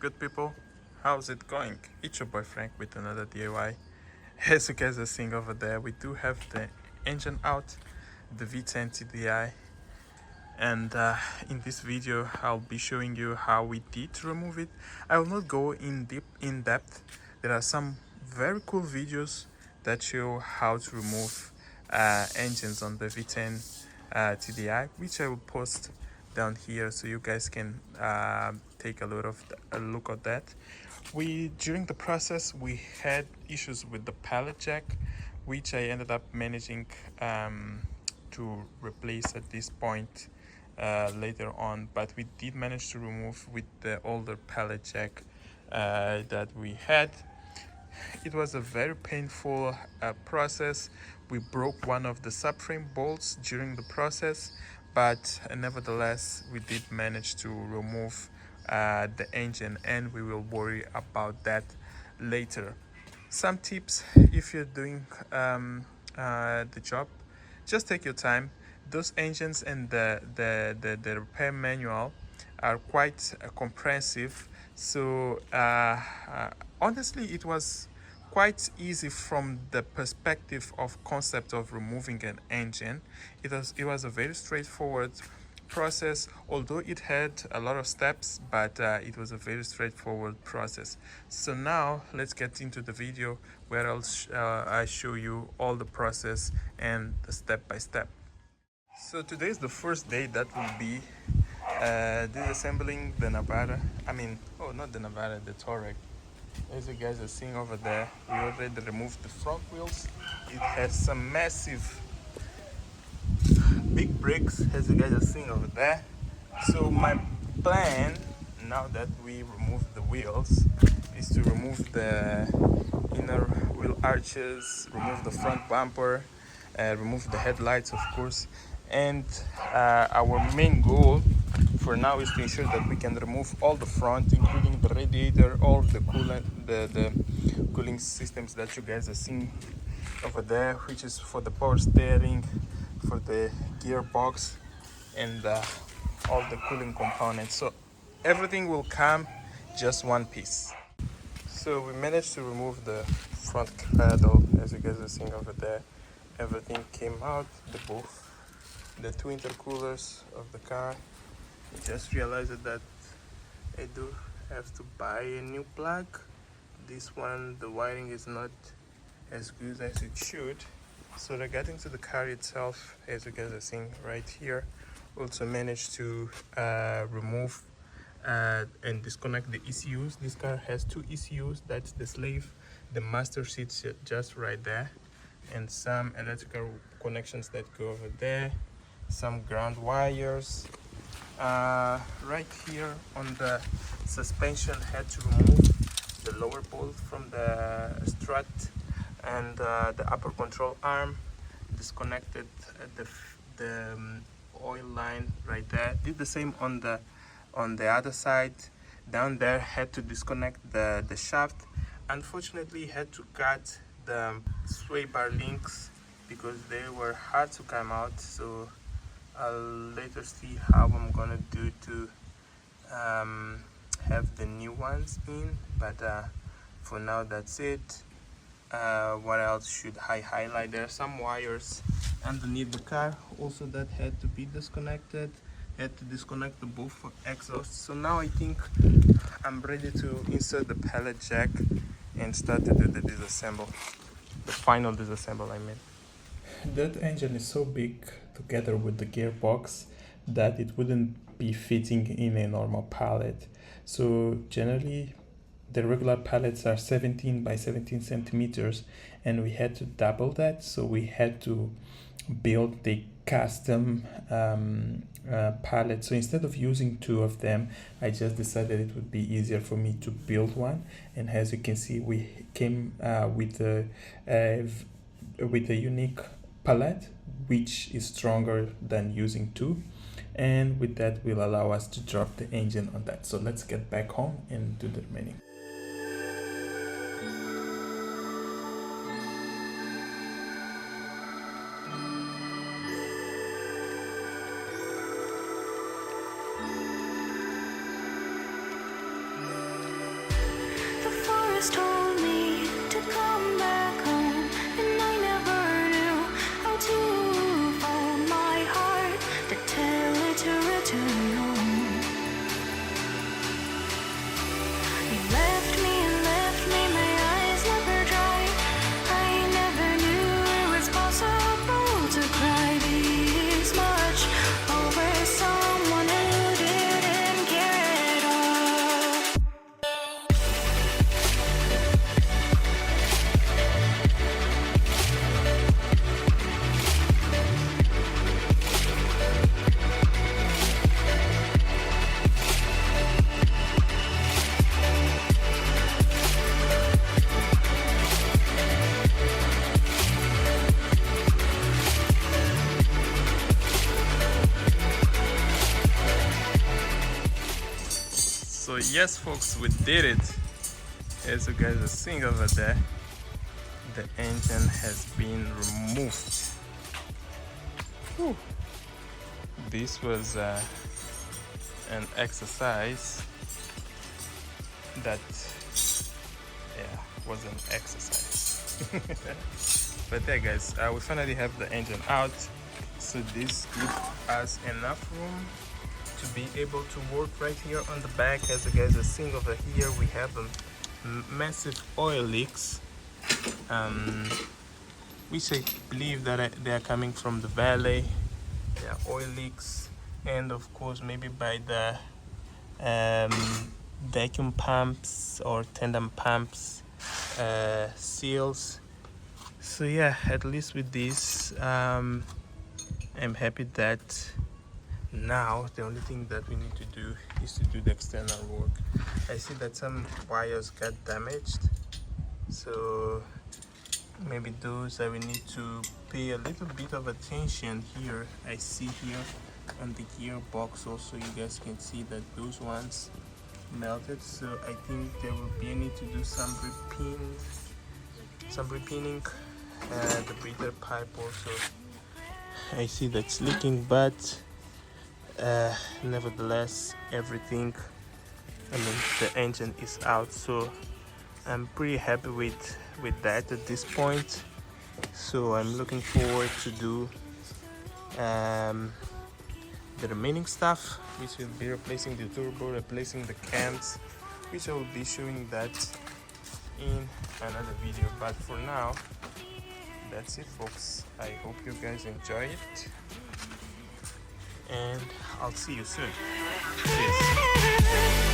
good people? How's it going? It's your boy Frank with another DIY. As you guys are seeing over there, we do have the engine out, the V10 TDI, and in this video I'll be showing you how we did remove it. I will not go in depth. There are some very cool videos that show how to remove engines on the V10 TDI, which I will post down here so you guys can take a look at that. During the process we had issues with the pallet jack, which I ended up managing to replace at this point later on, but we did manage to remove with the older pallet jack that we had. It was a very painful process. We broke one of the subframe bolts during the process, but nevertheless we did manage to remove the engine, and we will worry about that later. Some tips if you're doing the job: just take your time. Those engines and the repair manual are quite comprehensive, so honestly it was quite easy from the perspective of concept of removing an engine. It was a very straightforward process, although it had a lot of steps, but it was a very straightforward process. So now let's get into the video where I show you all the process and the step by step. So today is the first day that will be disassembling the Navara. Not the Navara, the Touareg. As you guys are seeing over there, we already removed the front wheels. It has some massive big brakes, as you guys are seeing over there. So my plan, now that we remove the wheels, is to remove the inner wheel arches, remove the front bumper, remove the headlights, of course. And our main goal for now is to ensure that we can remove all the front, including the radiator, all the coolant, the cooling systems that you guys are seeing over there, which is for the power steering, for the gearbox, and all the cooling components. So everything will come just one piece. So we managed to remove the front cradle, as you guys are seeing over there. Everything came out, the two intercoolers of the car. I just realized that I do have to buy a new plug. This one, the wiring is not as good as it should. So regarding to the car itself, as you guys are seeing right here, also managed to remove and disconnect the ECUs. This car has two ECUs. That's the slave, the master sits just right there, and some electrical connections that go over there, some ground wires. Right here on the suspension, had to remove the lower bolt from the strut and the upper control arm, disconnected the oil line right there. Did the same on the other side. Down there, had to disconnect the shaft. Unfortunately, had to cut the sway bar links because they were hard to come out, so I'll later see how I'm gonna do to have the new ones in, but for now that's it. What else should I highlight? There are some wires underneath the car also that had to be disconnected. Had to disconnect the both exhausts. So now I think I'm ready to insert the pallet jack and start to do the final disassemble, I mean. That engine is so big together with the gearbox that it wouldn't be fitting in a normal pallet. So generally the regular pallets are 17 by 17 centimeters, and we had to double that. So we had to build the custom pallet. So instead of using two of them, I just decided it would be easier for me to build one. And as you can see, we came with a unique pallet, which is stronger than using two, and with that will allow us to drop the engine on that. So let's get back home and do the remaining. always told me to come back home, and I never knew how to fold my heart to tell it to return home. You left me, my eyes never dry. I never knew it was possible to cry this much over someone who didn't care at all. So yes folks, we did it. As you guys are seeing over there, the engine has been removed. Whew. This was an exercise that was an exercise. But yeah guys, we finally have the engine out, so this gives us enough room to be able to work right here on the back. As you guys are seeing over here, we have a massive oil leaks, which I believe that they are coming from the valley. There are oil leaks, and of course maybe by the vacuum pumps or tandem pumps seals. So yeah, at least with this, I'm happy that now the only thing that we need to do is to do the external work. I see that some wires got damaged, so maybe those that we need to pay a little bit of attention here. I see here on the gearbox also, you guys can see that those ones melted, so I think there will be a need to do some repinning. The breather pipe also, I see that's leaking, but nevertheless everything, the engine is out, so I'm pretty happy with that at this point. So I'm looking forward to do the remaining stuff, which will be replacing the turbo, replacing the cams, which I will be showing that in another video. But for now, that's it folks. I hope you guys enjoy it, and I'll see you soon. Cheers.